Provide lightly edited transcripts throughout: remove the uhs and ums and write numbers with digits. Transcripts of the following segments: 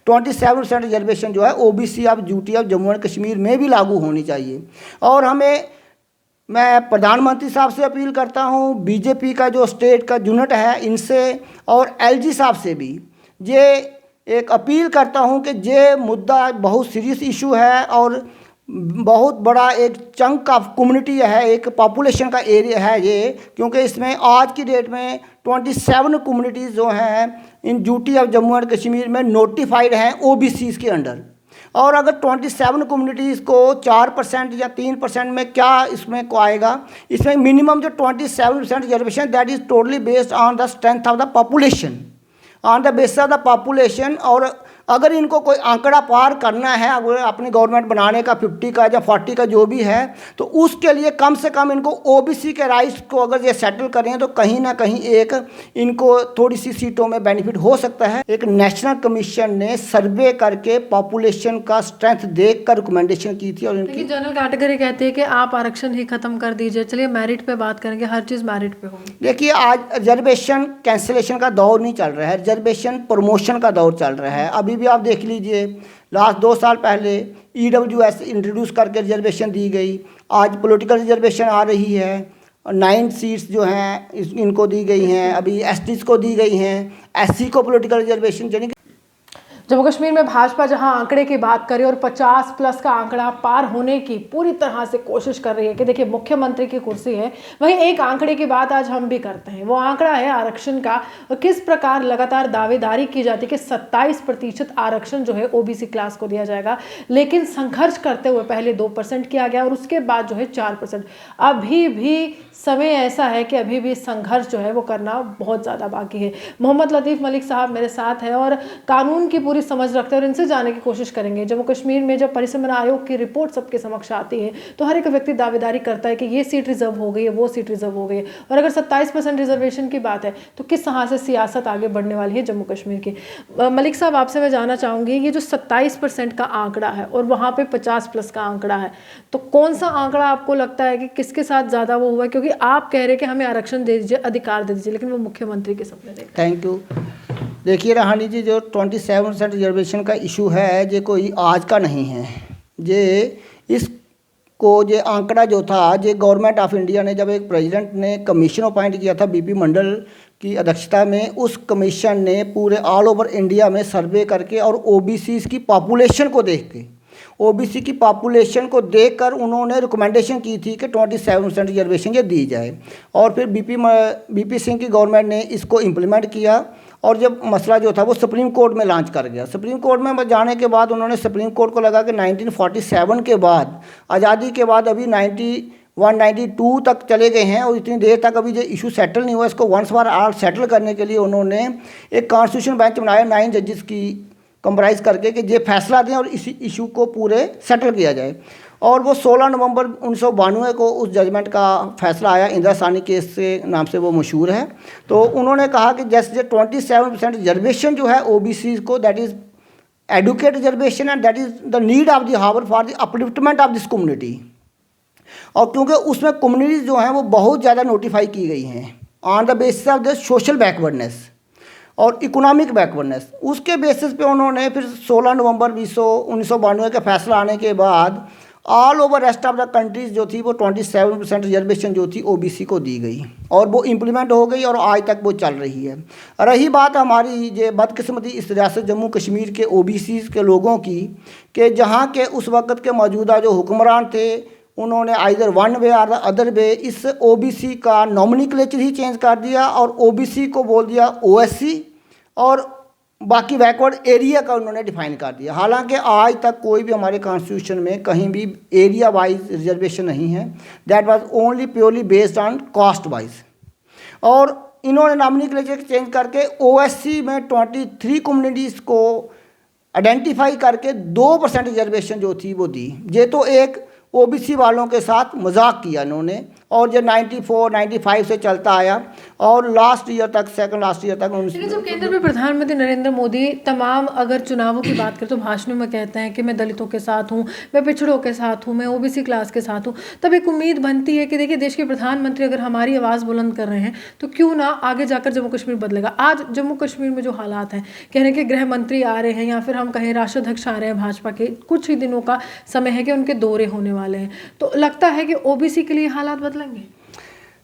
27% reservation जो है OBC of UT of Jammu and Kashmir में भी लागू होनी चाहिए। और मैं प्रधानमंत्री साहब से अपील करता हूँ, बीजेपी का जो स्टेट का यूनिट है इनसे और एलजी साहब से भी ये एक अपील करता हूँ कि ये मुद्दा बहुत सीरियस इशू है और बहुत बड़ा एक चंक ऑफ कम्युनिटी है, एक पॉपुलेशन का एरिया है ये, क्योंकि इसमें आज की डेट में 27 कम्युनिटीज़ जो हैं in UT of Jammu and Kashmir में नोटिफाइड हैं ओबीसीज़ के अंडर। और अगर 27 कम्युनिटीज़ को 4% या 3% में क्या इसमें को आएगा, इसमें मिनिमम जो 27% reservation that is totally based on the strength of the population, on the basis of the population. और अगर इनको कोई आंकड़ा पार करना है अगर अपनी गवर्नमेंट बनाने का 50 का या 40 का जो भी है, तो उसके लिए कम से कम इनको ओबीसी के राइट्स को अगर ये सेटल करें तो कहीं ना कहीं एक इनको थोड़ी सी सीटों में बेनिफिट हो सकता है। एक नेशनल कमीशन ने सर्वे करके पॉपुलेशन का स्ट्रेंथ देख कर रिकमेंडेशन की थी और इनकी जनरल कैटेगरी कहती है कि आप आरक्षण ही खत्म कर दीजिए। चलिए मेरिट पे बात करेंगे, हर चीज़ मेरिट पे होगी। देखिए आज रिजर्वेशन कैंसिलेशन का दौर नहीं चल रहा है, रिजर्वेशन प्रमोशन का दौर चल रहा है। अभी भी आप देख लीजिए लास्ट 2 साल पहले ईडब्ल्यूएस इंट्रोड्यूस करके रिजर्वेशन दी गई, आज पॉलिटिकल रिजर्वेशन आ रही है, 9 सीट्स जो हैं इनको दी गई हैं, अभी एसटीज को दी गई हैं, एससी को पॉलिटिकल रिजर्वेशन यानी जम्मू कश्मीर में भाजपा जहां आंकड़े की बात करे और 50+ का आंकड़ा पार होने की पूरी तरह से कोशिश कर रही है कि देखिए मुख्यमंत्री की कुर्सी है, वहीं एक आंकड़े की बात आज हम भी करते हैं। वो आंकड़ा है आरक्षण का और किस प्रकार लगातार दावेदारी की जाती है कि 27% आरक्षण जो है ओबीसी क्लास को दिया जाएगा, लेकिन संघर्ष करते हुए पहले 2% किया गया और उसके बाद जो है 4%। अभी भी समय ऐसा है कि अभी भी संघर्ष जो है वो करना बहुत ज़्यादा बाकी है। मोहम्मद लतीफ़ मलिक साहब मेरे साथ हैं और कानून की पूरी समझ रखते हैं और इनसे जाने की कोशिश करेंगे। जम्मू कश्मीर में जब परिसंघ आयोग की रिपोर्ट सबके समक्ष आती है तो हर एक व्यक्ति दावेदारी करता है कि ये सीट रिजर्व हो गई है, वो सीट रिजर्व हो गई है। और अगर 27% रिजर्वेशन की बात है तो किस तरह से सियासत आगे बढ़ने वाली है जम्मू कश्मीर की। मलिक साहब आपसे मैं जानना चाहूँगी, ये जो 27% का आंकड़ा है और वहाँ पर 50+ का आंकड़ा है, तो कौन सा आंकड़ा आपको लगता है कि किसके साथ ज़्यादा वो हुआ है? क्योंकि आप कह रहे कि हमें आरक्षण दे दीजिए, अधिकार दे दीजिए, लेकिन वो मुख्यमंत्री के सपने देखते हैं। Thank you. देखिए राहानी जी, जो 27% रिजर्वेशन का इशू है ये कोई आज का नहीं है। ये इसको ये आंकड़ा जो था ये गवर्नमेंट ऑफ इंडिया ने जब एक प्रेसिडेंट ने कमीशन अपॉइंट किया था बीपी मंडल की अध्यक्षता में, उस कमीशन ने पूरे ऑल ओवर इंडिया में सर्वे करके और ओबीसी की पॉपुलेशन को देख के ओबीसी की पॉपुलेशन को देखकर उन्होंने रिकमेंडेशन की थी कि 27% रिजर्वेशन ये दी जाए। और फिर बीपी सिंह की गवर्नमेंट ने इसको इम्प्लीमेंट किया और जब मसला जो था वो सुप्रीम कोर्ट में लॉन्च कर गया। सुप्रीम कोर्ट में जाने के बाद उन्होंने सुप्रीम कोर्ट को लगा कि 1947 के बाद, आज़ादी के बाद अभी 91-92 तक चले गए हैं और इतनी देर तक अभी जो इशू सेटल नहीं हुआ, इसको वंस फॉर ऑल सेटल करने के लिए उन्होंने एक कॉन्स्टिट्यूशन बेंच बनाया 9 जजेस की कंप्राइज करके कि ये फैसला दें और इसी इशू को पूरे सेटल किया जाए। और वो 16 नवंबर 1992 को उस जजमेंट का फैसला आया, इंदिरा सानी केस से नाम से वो मशहूर है। तो उन्होंने कहा कि जैसे 27% रिजर्वेशन जो है ओबीसी को, that is educate reservation and that is the need of the hour for the upliftment of this community. और क्योंकि उसमें कम्युनिटीज़ जो हैं वो बहुत ज़्यादा नोटिफाई की गई हैं on the basis of the social backwardness और इकोनॉमिक बैकवर्डनेस, उसके बेसिस पे उन्होंने फिर 16 नवंबर 1992 का फैसला आने के बाद all over rest of the countries जो थी वो 27% रिजर्वेशन जो थी ओबीसी को दी गई और वो इम्प्लीमेंट हो गई और आज तक वो चल रही है। रही बात हमारी ये बदकिस्मती इस रियासत जम्मू कश्मीर के ओबीसी के लोगों की कि जहाँ के उस वक़्त के मौजूदा जो हुक्मरान थे उन्होंने आइदर वन वे और द अदर वे इस ओबीसी का नॉमिनक्लेचर ही चेंज कर दिया और ओबीसी को बोल दिया ओएससी और बाकी बैकवर्ड एरिया का उन्होंने डिफाइन कर दिया। हालांकि आज तक कोई भी हमारे कॉन्स्टिट्यूशन में कहीं भी एरिया वाइज रिजर्वेशन नहीं है, that was only purely based on caste wise. और इन्होंने नॉमिनक्लेचर चेंज करके ओएससी में 23 कम्युनिटीज़ को आइडेंटिफाई करके 2% रिजर्वेशन जो थी वो दी। ये तो एक ओबीसी वालों के साथ मजाक किया इन्होंने और जो 94 95 से चलता आया और लास्ट ईयर तक, सेकंड लास्ट ईयर तक लेकिन जब केंद्र में प्रधानमंत्री नरेंद्र मोदी तमाम अगर चुनावों की बात करें तो भाषणों में कहते हैं कि मैं दलितों के साथ हूँ, मैं पिछड़ों के साथ हूँ, मैं ओबीसी क्लास के साथ हूँ, तब एक उम्मीद बनती है कि देखिए देश के प्रधानमंत्री अगर हमारी आवाज़ बुलंद कर रहे हैं तो क्यों ना आगे जाकर जम्मू कश्मीर बदलेगा। आज जम्मू कश्मीर में जो हालात हैं, कह रहे हैं कि गृह मंत्री आ रहे हैं या फिर हम कहें राष्ट्राध्यक्ष आ रहे हैं भाजपा के, कुछ ही दिनों का समय है कि उनके दौरे होने वाले हैं, तो लगता है कि ओबीसी के लिए हालात बदलेंगे।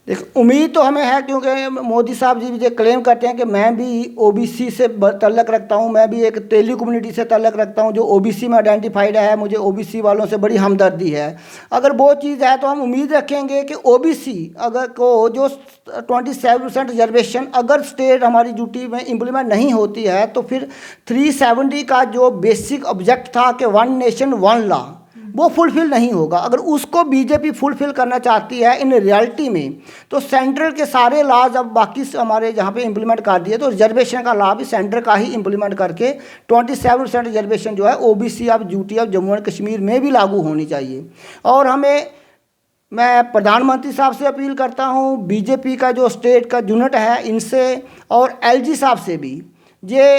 देखो उम्मीद तो हमें है, क्योंकि मोदी साहब जी भी ये क्लेम करते हैं कि मैं भी ओबीसी से तल्लक रखता हूं, मैं भी एक तेलुगु कम्युनिटी से तल्लक रखता हूं जो ओबीसी में आइडेंटिफाइड है, मुझे ओबीसी वालों से बड़ी हमदर्दी है। अगर वो चीज़ है तो हम उम्मीद रखेंगे कि ओबीसी अगर को जो 27% रिजर्वेशन अगर स्टेट हमारी ड्यूटी में इम्प्लीमेंट नहीं होती है तो फिर 370 का जो बेसिक ऑब्जेक्ट था कि 1 नेशन 1 लॉ, वो फुलफिल नहीं होगा। अगर उसको बीजेपी फुलफिल करना चाहती है इन रियलिटी में, तो सेंट्रल के सारे लॉज अब बाकी हमारे जहाँ पे इम्प्लीमेंट कर दिए, तो रिजर्वेशन का लॉ भी सेंटर का ही इम्प्लीमेंट करके 27% रिजर्वेशन जो है OBC of duty of Jammu and Kashmir में भी लागू होनी चाहिए। और मैं प्रधानमंत्री साहब से अपील करता हूँ, बीजेपी का जो स्टेट का यूनिट है इनसे और एलजी साहब से भी ये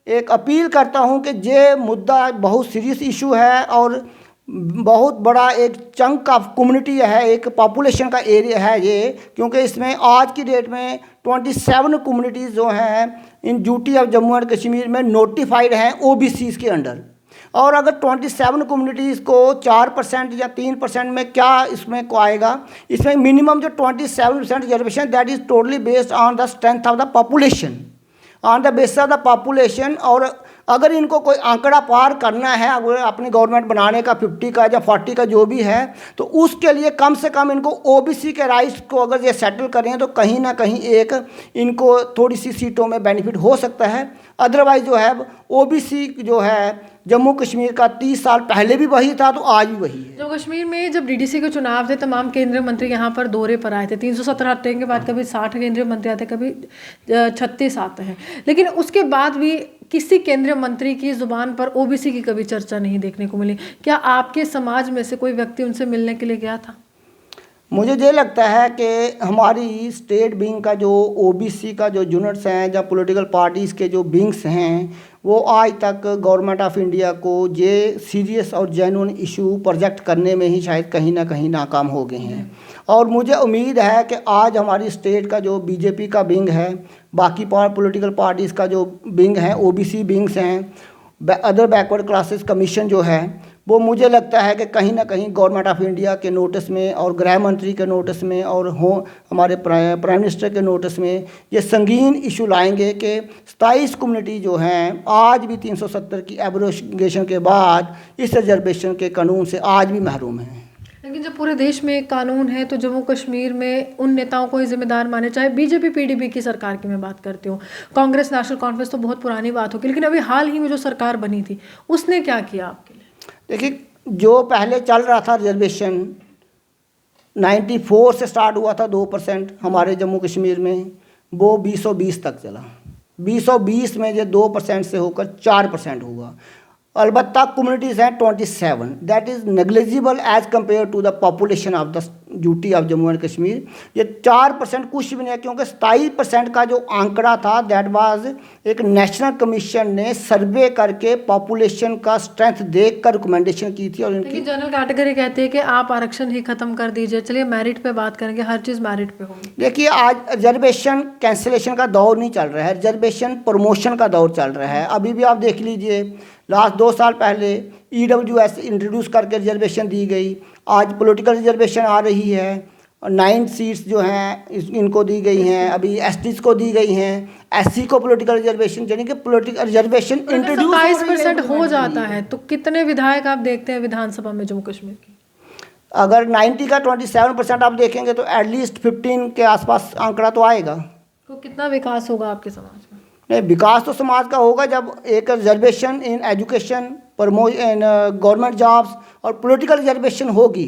एक अपील करता हूँ कि ये मुद्दा बहुत सीरियस इशू है और बहुत बड़ा एक चंक ऑफ कम्युनिटी है, एक पॉपुलेशन का एरिया है ये, क्योंकि इसमें आज की डेट में 27 कम्युनिटीज़ जो हैं in UT of Jammu and Kashmir में नोटिफाइड हैं ओबीसीज़ के अंडर। और अगर 27 कम्युनिटीज़ को 4% या 3% में क्या इसमें को आएगा, इसमें मिनिमम जो 27% reservation that is totally based on the strength of the population, on the basis of the population. और अगर इनको कोई आंकड़ा पार करना है अगर अपनी गवर्नमेंट बनाने का 50 का या 40 का जो भी है, तो उसके लिए कम से कम इनको ओबीसी के राइट्स को अगर ये सेटल करें तो कहीं ना कहीं एक इनको थोड़ी सी सीटों में बेनिफिट हो सकता है। अदरवाइज जो है ओबीसी जो है जम्मू कश्मीर का 30 साल पहले भी वही था तो आज भी वही है। जम्मू कश्मीर में जब डीडीसी के चुनाव थे तमाम केंद्रीय मंत्री यहाँ पर दौरे पर आए थे, 317 हटने के बाद कभी 60 केंद्रीय मंत्री आते, कभी 36 आते हैं, लेकिन उसके बाद भी किसी केंद्रीय मंत्री की जुबान पर ओबीसी की कभी चर्चा नहीं देखने को मिली। क्या आपके समाज में से कोई व्यक्ति उनसे मिलने के लिए गया था? मुझे ये लगता है कि हमारी स्टेट विंग का जो ओबीसी का जो यूनिट्स हैं या पॉलिटिकल पार्टीज़ के जो विंग्स हैं वो आज तक गवर्नमेंट ऑफ इंडिया को ये सीरियस और जेन्युइन इशू प्रोजेक्ट करने में ही शायद कहीं ना कहीं नाकाम हो गए हैं। और मुझे उम्मीद है कि आज हमारी स्टेट का जो बीजेपी का विंग है, बाकी पॉलिटिकल पार्टीज़ का जो विंग है, ओबीसी विंग्स हैं, अदर बैकवर्ड क्लासेस कमीशन जो है, वो मुझे लगता है कि कहीं ना कहीं गवर्नमेंट ऑफ इंडिया के नोटिस में और गृह मंत्री के नोटिस में और हमारे प्राइम मिनिस्टर के नोटिस में ये संगीन इशू लाएंगे कि 27 कम्युनिटी जो हैं आज भी 370 की एब्रोगेशन के बाद इस रिजर्वेशन के कानून से आज भी महरूम हैं। लेकिन जब पूरे देश में एक कानून है तो जम्मू कश्मीर में उन नेताओं को ही जिम्मेदार माने, चाहे बीजेपी पीडीपी की सरकार की मैं बात करती हूँ, कांग्रेस नेशनल कॉन्फ्रेंस तो बहुत पुरानी बात होगी, लेकिन अभी हाल ही में जो सरकार बनी थी उसने क्या किया आपके लिए? देखिए, जो पहले चल रहा था रिजर्वेशन 94 से स्टार्ट हुआ था 2% हमारे जम्मू कश्मीर में, वो 2020 तक चला। 2020 में ये 2% से होकर 4% हुआ। अलबत्ता कम्युनिटीज़ हैं 27, that is negligible as compare to the population of the duty of Jammu and Kashmir. ये 4% कुछ भी नहीं है, क्योंकि 27% का जो आंकड़ा था दैट वाज एक नेशनल कमीशन ने सर्वे करके पॉपुलेशन का स्ट्रेंथ देख कर रिकमेंडेशन की थी। और इनकी जनरल कैटेगरी कहती है कि आप आरक्षण ही खत्म कर दीजिए। चलिए मेरिट पे बात करेंगे, हर चीज़ मेरिट पे होगी। देखिए, आज रिजर्वेशन कैंसिलेशन का दौर नहीं चल रहा है, रिजर्वेशन प्रमोशन का दौर चल रहा है। अभी भी आप देख लीजिए, लास्ट 2 साल पहले EWS इंट्रोड्यूस करके रिजर्वेशन दी गई, आज पॉलिटिकल रिजर्वेशन आ रही है, 9 सीट्स जो हैं इनको दी गई हैं, अभी STs को दी गई हैं, SC को पॉलिटिकल रिजर्वेशन, यानी कि पॉलिटिकल रिजर्वेशन इंट्रोड्यूस 27% हो जाता है तो कितने विधायक आप देखते हैं विधानसभा में जम्मू कश्मीर की? अगर 90 का 27% आप देखेंगे तो एटलीस्ट 15 के आसपास आंकड़ा तो आएगा। तो कितना विकास होगा आपके समाज में? नहीं, विकास तो समाज का होगा जब एक reservation in education, government jobs और पॉलिटिकल रिजर्वेशन होगी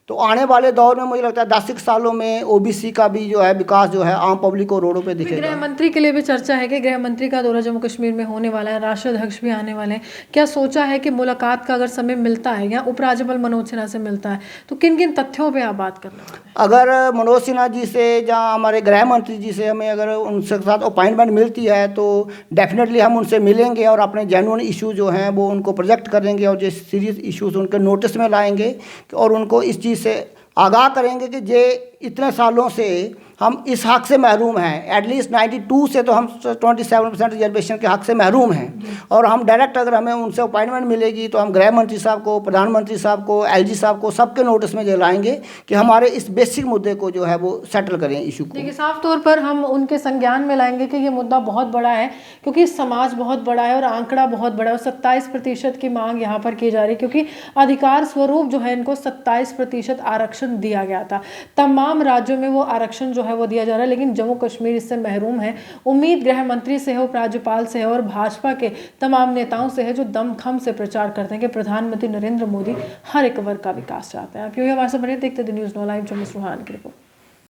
तो आने वाले दौर में मुझे लगता है 10 सालों में ओबीसी का भी जो है विकास जो है आम पब्लिक को रोडों पे दिखेगा। गृह मंत्री के लिए भी चर्चा है कि गृह मंत्री का दौरा जम्मू कश्मीर में होने वाला है, राष्ट्राध्यक्ष भी आने वाले हैं। क्या सोचा है कि मुलाकात का अगर समय मिलता है या उपराज्यपाल मनोज सिन्हा से मिलता है तो किन किन तथ्यों पे आप बात करना है? अगर मनोज सिन्हा जी से या हमारे गृह मंत्री जी से हमें अगर उनके साथ अपॉइंटमेंट मिलती है तो डेफिनेटली हम उनसे मिलेंगे और अपने जेन्युइन इशू जो हैं वो उनको प्रोजेक्ट करेंगे और जो सीरियस इश्यूज उनके नोटिस में लाएंगे और उनको इस चीज़ से आगाह करेंगे कि ये इतने सालों से हम इस हक से महरूम हैं। एटलीस्ट 92 से तो हम 27% रिजर्वेशन के हक से महरूम हैं और हम डायरेक्ट अगर हमें उनसे अपॉइंटमेंट मिलेगी तो हम गृह मंत्री साहब को, प्रधानमंत्री साहब को, एलजी साहब को सबके नोटिस में ये लाएंगे कि हमारे इस बेसिक मुद्दे को जो है वो सेटल करें इशू को। देखिए साफ तौर पर हम उनके संज्ञान में लाएंगे कि ये मुद्दा बहुत बड़ा है क्योंकि समाज बहुत बड़ा है और आंकड़ा बहुत बड़ा है और 27% की मांग यहाँ पर की जा रही है क्योंकि अधिकार स्वरूप जो है इनको 27% आरक्षण दिया गया था। तमाम राज्यों में वो आरक्षण जो है वो दिया जा रहा है लेकिन जम्मू कश्मीर इससे महरूम है। उम्मीद गृह मंत्री से है, उपराज्यपाल से है और भाजपा के तमाम नेताओं से है जो दमखम से प्रचार करते हैं कि प्रधानमंत्री नरेंद्र मोदी हर एक वर्ग का विकास चाहते हैं। आप यूँ हमारे साथ बने देखते न्यूज़ 9 लाइव जम्मू सुहान की रिपोर्ट।